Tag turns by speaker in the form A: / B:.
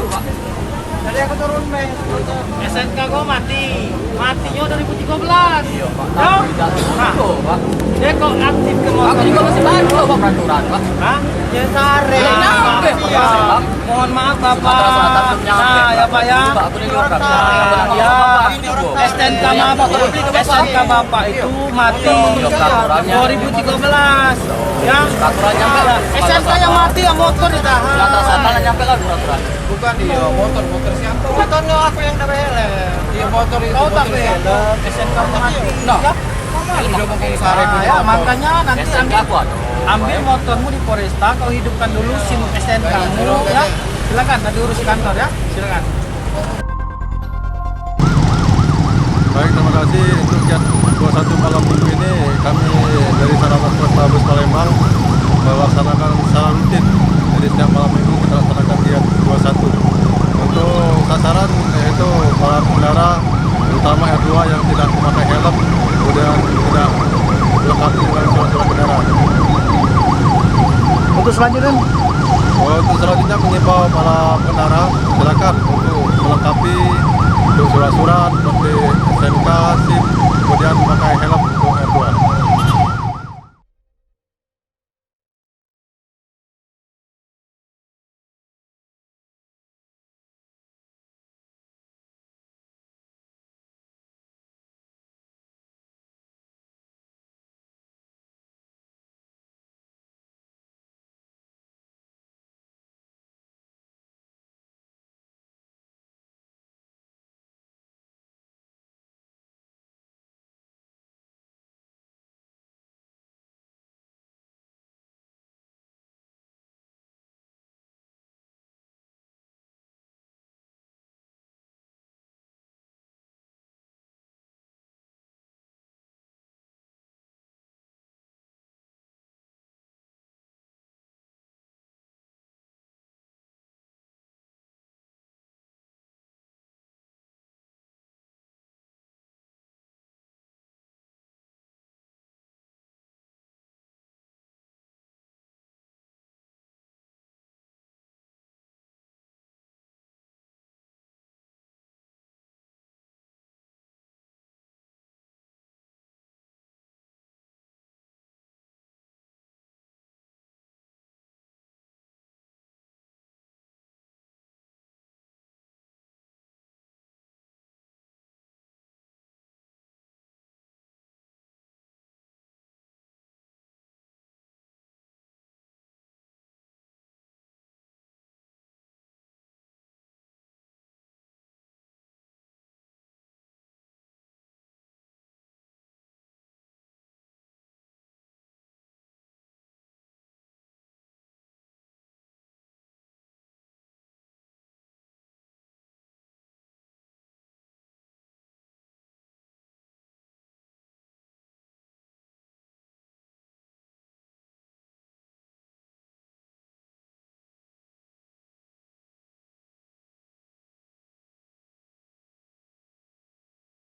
A: Pak.
B: Jadi aku turun mes.
C: SNK gua matinya 2013.
A: Iya Pak.
C: Ya?
A: Nah, Pak.
C: Dia kok aktif ke
A: Aku
C: motor?
A: juga masih baru Pak peraturan Pak.
C: Hah? Ya sare.
A: Belum nyampe, Pak.
C: Iya. Mohon maaf Bapak.
A: Rata-rata belum nyampe,
C: Nah, ya Pak ya.
A: Pak, aku ini orang
C: Nah,
A: Bapak.
C: ya.
A: Ini orang
C: SNK
A: Bapak.
C: Bapak, SNK Bapak itu mati
A: Iya, peraturannya.
C: 2013. Ya.
A: Peraturannya Pak.
C: SNK yang mati ya motor ditahan.
A: Rata-rata nyampe lah peraturan.
B: Bukan iya, motor siapa? Motornya aku yang dapat helm. Iya motor itu.
C: Kau tak
B: motor siapa?
C: helm, SNK mati.
A: Nah.
C: Ya.
B: Udah mau ke sare
C: Nah, ya, makanya nanti
A: SNK aku ada.
C: ambil motormu di Polresta, kau hidupkan dulu SIM SNK kamu ya. Silakan, tadi urus kantor ya. Silakan.
D: Baik, terima kasih untuk Jet 21 malam minggu ini kami dari Sarawak Polrestabes Palembang melaksanakan secara rutin. Jadi setiap malam minggu kita laksanakan Jet 21. Untuk sasaran yaitu para pengendara terutama R2 yang tidak memakai helm kemudian tidak dilengkapi dengan surat-surat kendaraan.
C: Untuk selanjutnya
D: Untuk selanjutnya mengimbau para pengendara silakan untuk melengkapi untuk surat-surat seperti SNK, SIM, kemudian memakai helm untuk R2.